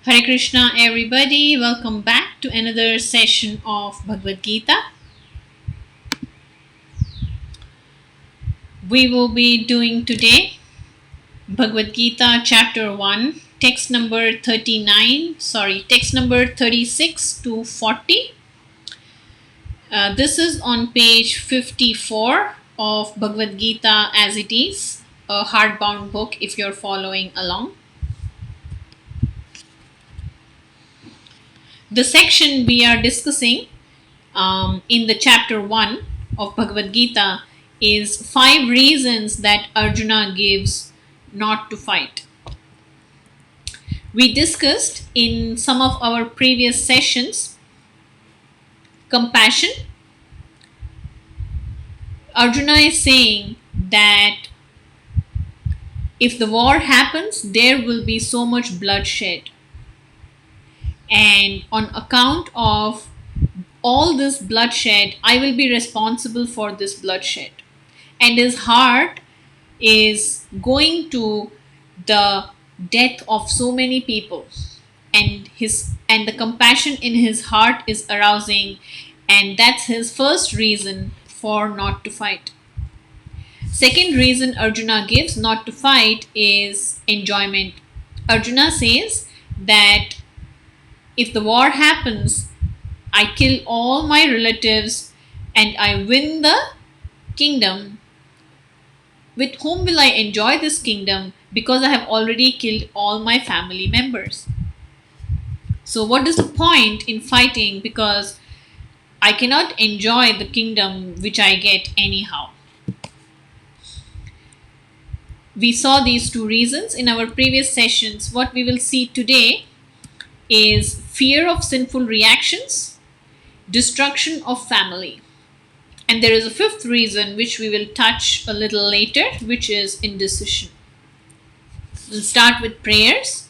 Hare Krishna, everybody. Welcome back to another session of Bhagavad Gita. We will be doing today Bhagavad Gita chapter 1, text number 36 to 40. This is on page 54 of Bhagavad Gita as it is, a hardbound book if you're following along. The section we are discussing in the chapter 1 of Bhagavad Gita is 5 reasons that Arjuna gives not to fight. We discussed in some of our previous sessions compassion. Arjuna is saying that if the war happens, there will be so much bloodshed. And on account of all this bloodshed, I will be responsible for this bloodshed. And his heart is going to the death of so many people. And the compassion in his heart is arousing, and that's his first reason for not to fight. Second reason Arjuna gives not to fight is enjoyment. Arjuna says that if the war happens, I kill all my relatives and I win the kingdom. With whom will I enjoy this kingdom? Because I have already killed all my family members. So, what is the point in fighting? Because I cannot enjoy the kingdom which I get anyhow. We saw these 2 reasons in our previous sessions. What we will see today is fear of sinful reactions, destruction of family. And there is a 5th reason which we will touch a little later, which is indecision. We'll start with prayers.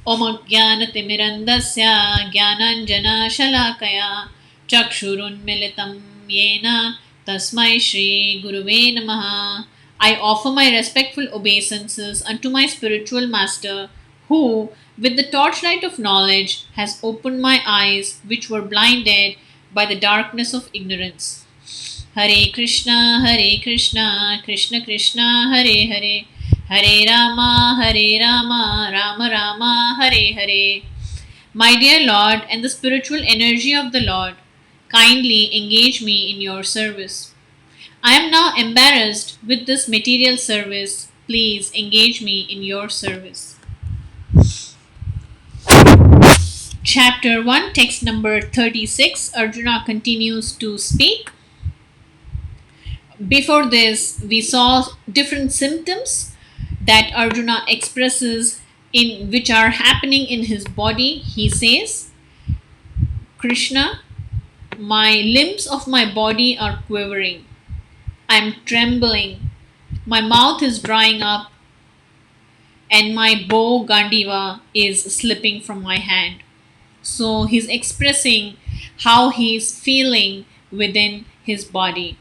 Om Ajnanatimirandasya Jnananjana Shalakaya Chakshurunmilitam Yena Tasmai Shri Guruve Namaha. I offer my respectful obeisances unto my spiritual master, who, with the torchlight of knowledge, has opened my eyes which were blinded by the darkness of ignorance. Hare Krishna, Krishna Krishna, Hare Hare, Hare Rama, Rama Rama, Hare Hare. My dear Lord and the spiritual energy of the Lord, kindly engage me in your service. I am now embarrassed with this material service. Please engage me in your service. Chapter 1, text number 36, Arjuna continues to speak. Before this, we saw different symptoms that Arjuna expresses in which are happening in his body. He says, Krishna, my limbs of my body are quivering. I am trembling. My mouth is drying up, and my bow Gandiva is slipping from my hand. So he's expressing how he's feeling within his body.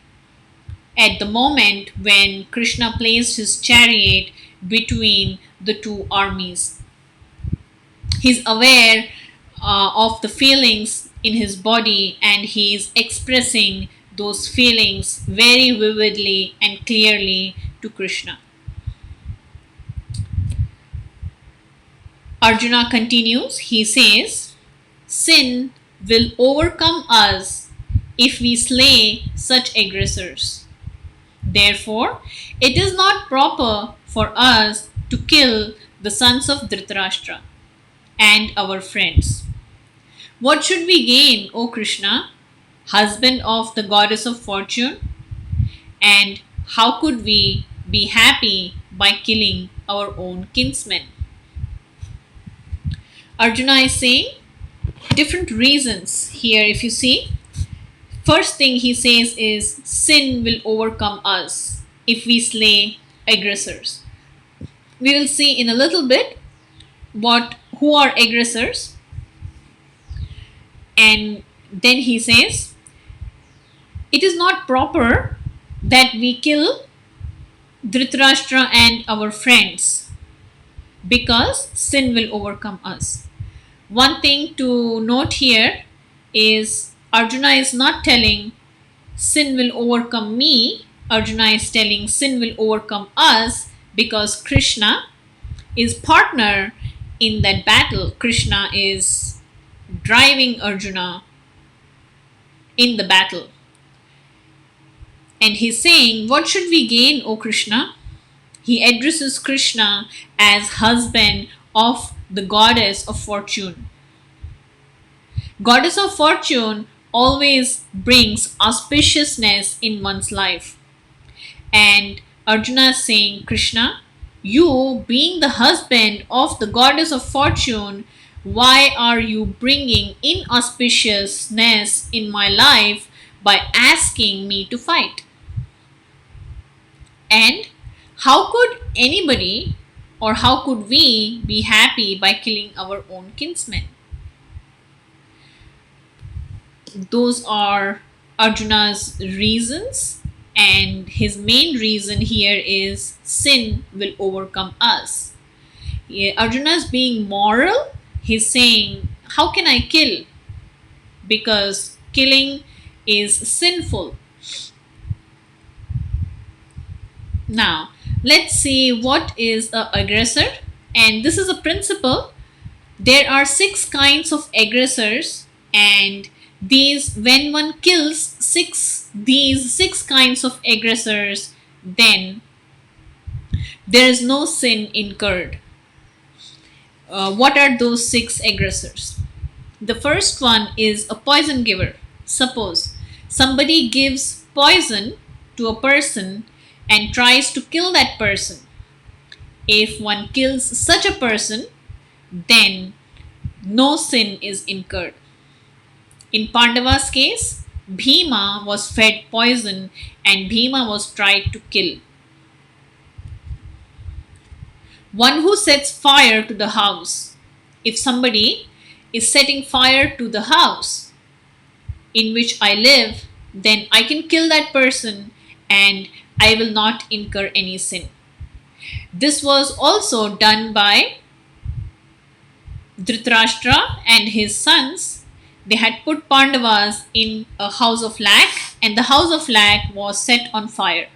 At the moment when Krishna placed his chariot between the 2 armies, he's aware of the feelings in his body, and he's expressing those feelings very vividly and clearly to Krishna. Arjuna continues, he says, sin will overcome us if we slay such aggressors. Therefore, it is not proper for us to kill the sons of Dhritarashtra and our friends. What should we gain, O Krishna, husband of the goddess of fortune? And how could we be happy by killing our own kinsmen? Arjuna is saying different reasons here. If you see, first thing he says is sin will overcome us if we slay aggressors. We will see in a little bit who are aggressors. And then he says, it is not proper that we kill Dhritarashtra and our friends because sin will overcome us. One thing to note here is Arjuna is not telling sin will overcome me. Arjuna is telling sin will overcome us because Krishna is partner in that battle. Krishna is driving Arjuna in the battle. And he's saying, what should we gain, O Krishna? He addresses Krishna as husband of the goddess of fortune. Goddess of fortune always brings auspiciousness in one's life. And Arjuna is saying, Krishna, you being the husband of the goddess of fortune, why are you bringing inauspiciousness in my life by asking me to fight? And how could anybody or how could we be happy by killing our own kinsmen? Those are Arjuna's reasons, and his main reason here is sin will overcome us. Yeah, Arjuna is being moral. He's saying, how can I kill? Because killing is sinful. Now, let's see what is a aggressor. And this is a principle. There are 6 kinds of aggressors, and these when one kills these 6 kinds of aggressors, then there is no sin incurred. What are those 6 aggressors? The first one is a poison giver. Suppose somebody gives poison to a person and tries to kill that person. If one kills such a person, then no sin is incurred. In Pandava's case, Bhima was fed poison and Bhima was tried to kill. One who sets fire to the house. If somebody is setting fire to the house in which I live, then I can kill that person and I will not incur any sin. This was also done by Dhritarashtra and his sons. They had put Pandavas in a house of lac, and the house of lac was set on fire.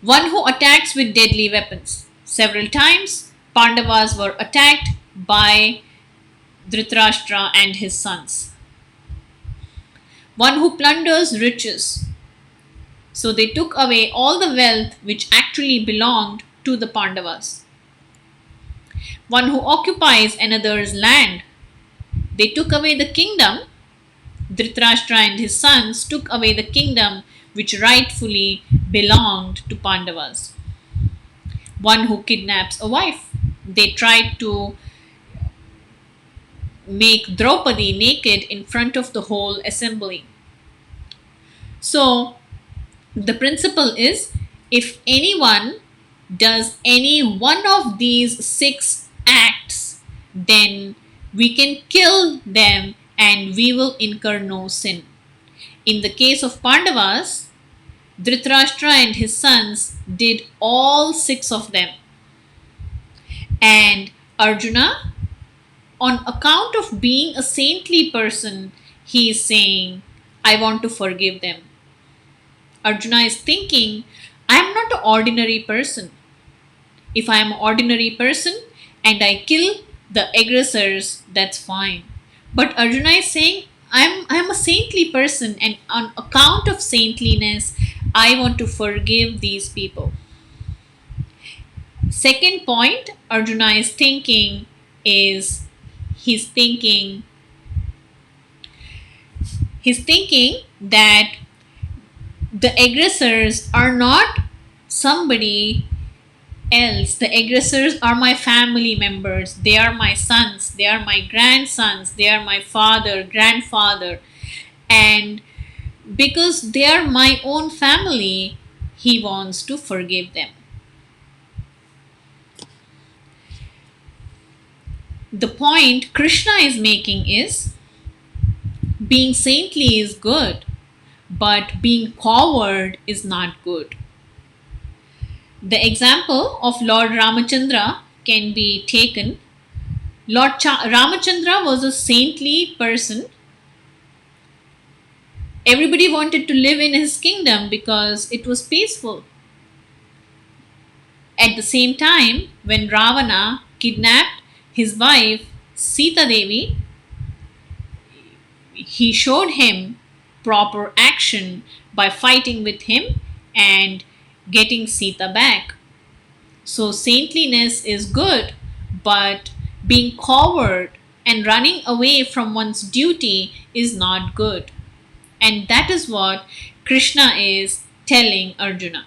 One who attacks with deadly weapons. Several times, Pandavas were attacked by Dhritarashtra and his sons. One who plunders riches. So they took away all the wealth which actually belonged to the Pandavas. One who occupies another's land. They took away the kingdom. Dhritarashtra and his sons took away the kingdom which rightfully belonged to Pandavas. One who kidnaps a wife. They tried to make Draupadi naked in front of the whole assembly. So, the principle is, if anyone does any one of these 6 acts, then we can kill them and we will incur no sin. In the case of Pandavas, Dhritarashtra and his sons did all 6 of them. And Arjuna, on account of being a saintly person, he is saying, I want to forgive them. Arjuna is thinking, I am not an ordinary person. If I am an ordinary person and I kill the aggressors, that's fine. But Arjuna is saying, I am a saintly person, and on account of saintliness, I want to forgive these people. Second point Arjuna is thinking is he's thinking that the aggressors are not somebody else. The aggressors are my family members. They are my sons. They are my grandsons. They are my father, grandfather. And because they are my own family, he wants to forgive them. The point Krishna is making is being saintly is good, but being coward is not good. The example of Lord Ramachandra can be taken. Ramachandra was a saintly person. Everybody wanted to live in his kingdom because it was peaceful. At the same time, when Ravana kidnapped his wife Sita Devi, he showed him proper action by fighting with him and getting Sita back. So, saintliness is good, but being coward and running away from one's duty is not good. And that is what Krishna is telling Arjuna.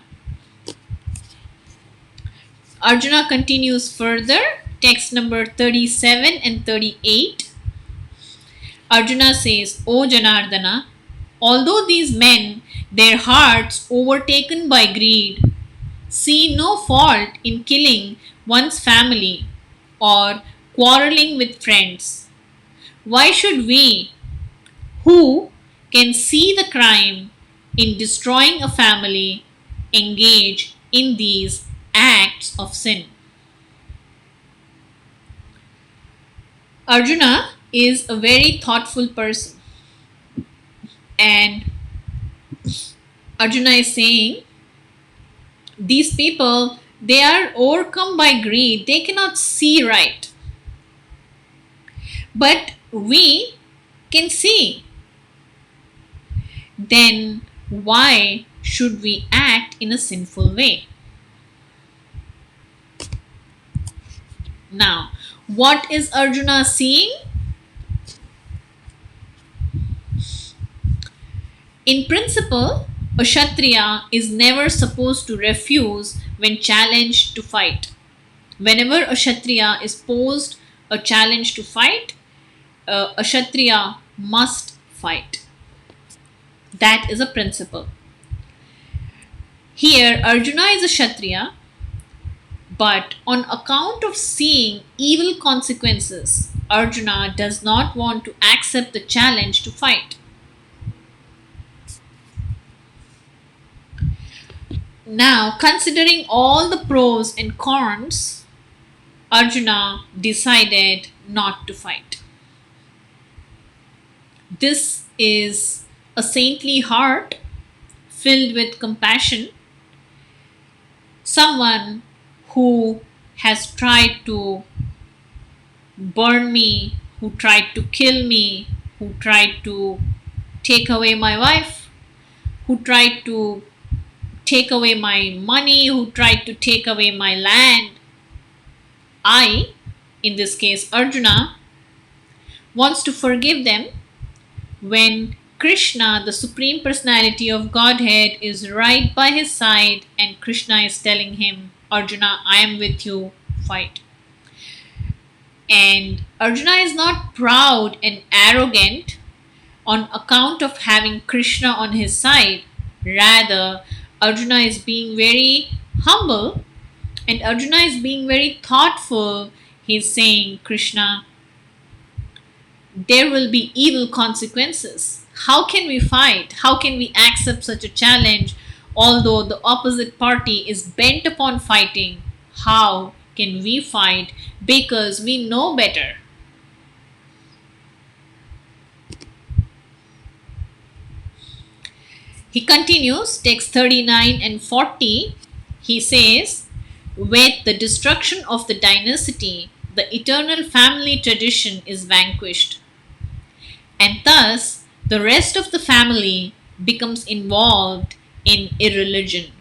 Arjuna continues further, text number 37 and 38. Arjuna says, O Janardana, although these men, their hearts overtaken by greed, see no fault in killing one's family or quarreling with friends, why should we, who can see the crime in destroying a family, engage in these acts of sin? Arjuna is a very thoughtful person, and Arjuna is saying these people, they are overcome by greed, they cannot see right, but we can see. Then why should we act in a sinful way? Now, what is Arjuna seeing? In principle, a Kshatriya is never supposed to refuse when challenged to fight. Whenever a Kshatriya is posed a challenge to fight, a Kshatriya must fight. That is a principle. Here, Arjuna is a Kshatriya, but on account of seeing evil consequences, Arjuna does not want to accept the challenge to fight. Now, considering all the pros and cons, Arjuna decided not to fight. This is a saintly heart filled with compassion, someone who has tried to burn me, who tried to kill me, who tried to take away my wife, who tried to take away my money, who tried to take away my land. I, in this case Arjuna, wants to forgive them when Krishna, the Supreme Personality of Godhead, is right by his side and Krishna is telling him, Arjuna, I am with you, fight. And Arjuna is not proud and arrogant on account of having Krishna on his side. Rather, Arjuna is being very humble and Arjuna is being very thoughtful. He's saying, Krishna, there will be evil consequences. How can we fight? How can we accept such a challenge? Although the opposite party is bent upon fighting, how can we fight? Because we know better. He continues, text 39 and 40. He says, with the destruction of the dynasty, the eternal family tradition is vanquished. And thus, the rest of the family becomes involved in irreligion.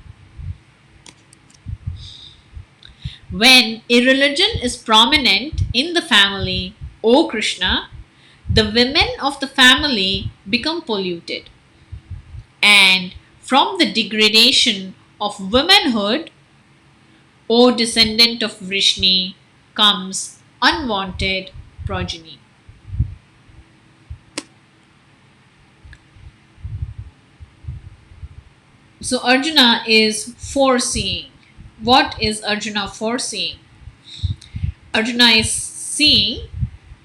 When irreligion is prominent in the family, O Krishna, the women of the family become polluted. And from the degradation of womanhood, O descendant of Vrishni, comes unwanted progeny. So Arjuna is foreseeing. What is Arjuna foreseeing? Arjuna is seeing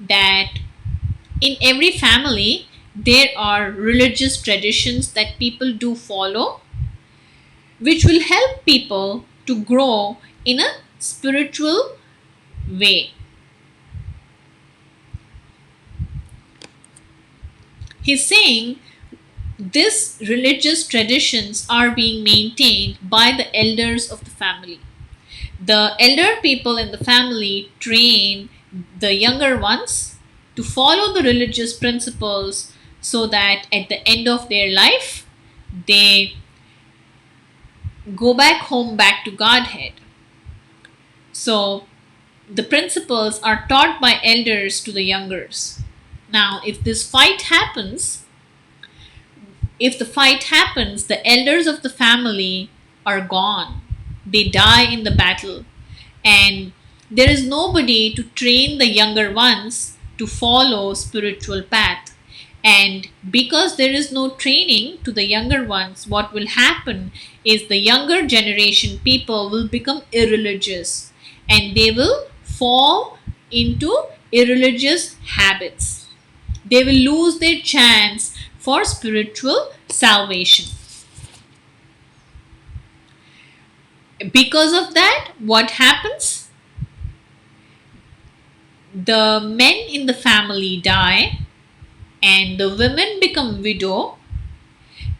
that in every family there are religious traditions that people do follow, which will help people to grow in a spiritual way. He's saying these religious traditions are being maintained by the elders of the family. The elder people in the family train the younger ones to follow the religious principles so that at the end of their life, they go back home, back to Godhead. So the principles are taught by elders to the youngers. Now, if the fight happens, the elders of the family are gone. They die in the battle. And there is nobody to train the younger ones to follow spiritual path. And because there is no training to the younger ones, what will happen is the younger generation people will become irreligious and they will fall into irreligious habits. They will lose their chance for spiritual salvation. Because of that, what happens? The men in the family die and the women become widow,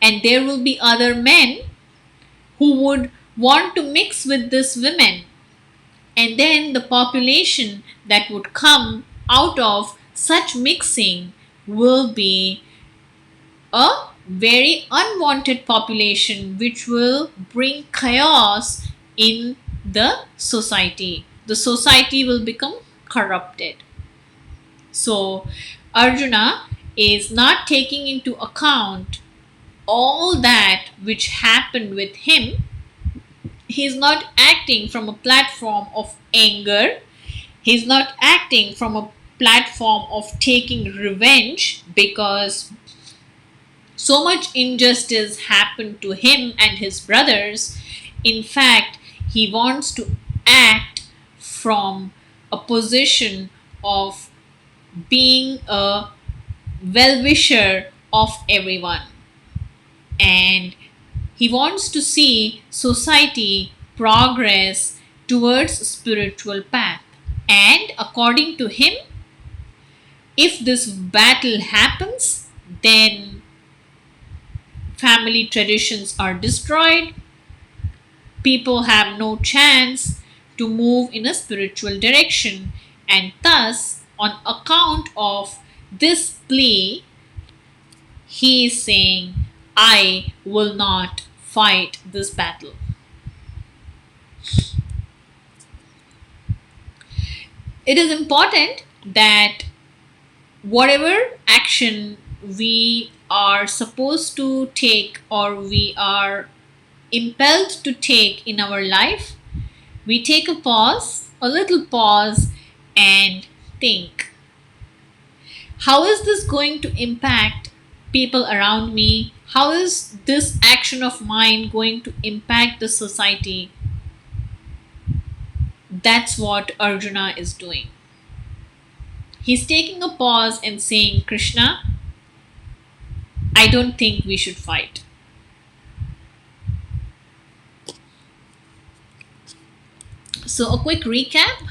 and there will be other men who would want to mix with these women, and then the population that would come out of such mixing will be a very unwanted population which will bring chaos in the society. The society will become corrupted. So, Arjuna is not taking into account all that which happened with him. He is not acting from a platform of anger. He is not acting from a platform of taking revenge because so much injustice happened to him and his brothers. In fact, he wants to act from a position of being a well wisher of everyone. And he wants to see society progress towards spiritual path. And according to him, if this battle happens, then family traditions are destroyed. People have no chance to move in a spiritual direction. And thus, on account of this plea, he is saying, I will not fight this battle. It is important that whatever action we are supposed to take or we are impelled to take in our life, we take a pause, a little pause, and think, how is this going to impact people around me? How is this action of mine going to impact the society? That's what Arjuna is doing. He's taking a pause and saying, Krishna, I don't think we should fight. So, a quick recap.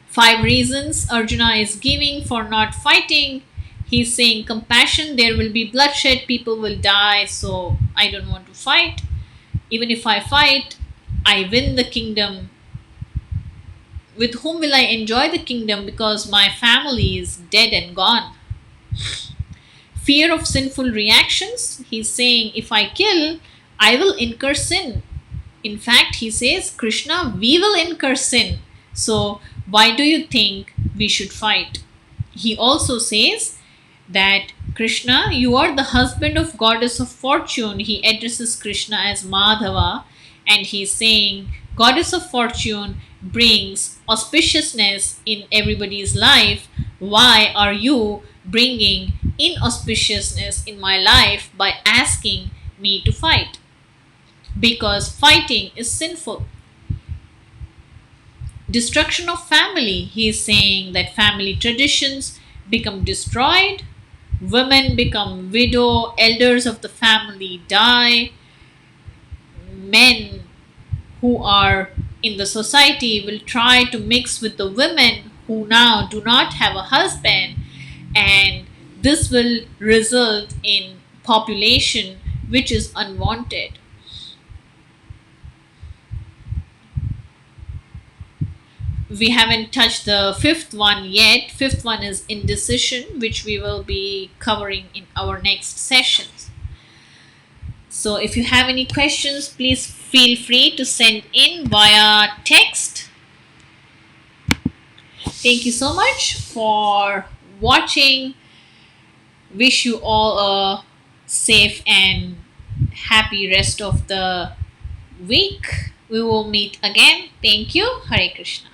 5 reasons Arjuna is giving for not fighting. He's saying compassion, there will be bloodshed, people will die, so I don't want to fight. Even if I fight, I win the kingdom. With whom will I enjoy the kingdom because my family is dead and gone? Fear of sinful reactions. He's saying if I kill, I will incur sin. In fact, he says, Krishna, we will incur sin. So why do you think we should fight? He also says that Krishna, you are the husband of goddess of fortune. He addresses Krishna as Madhava and he's saying, goddess of fortune brings auspiciousness in everybody's life. Why are you bringing inauspiciousness in my life by asking me to fight? Because fighting is sinful. Destruction of family. He is saying that family traditions become destroyed, women become widow, elders of the family die, men who are in the society will try to mix with the women who now do not have a husband, and This will result in population which is unwanted. We haven't touched the fifth one yet. Fifth one is indecision, which we will be covering in our next sessions. So if you have any questions, please feel free to send in via text. Thank you so much for watching. Wish you all a safe and happy rest of the week. We will meet again. Thank you. Hare Krishna.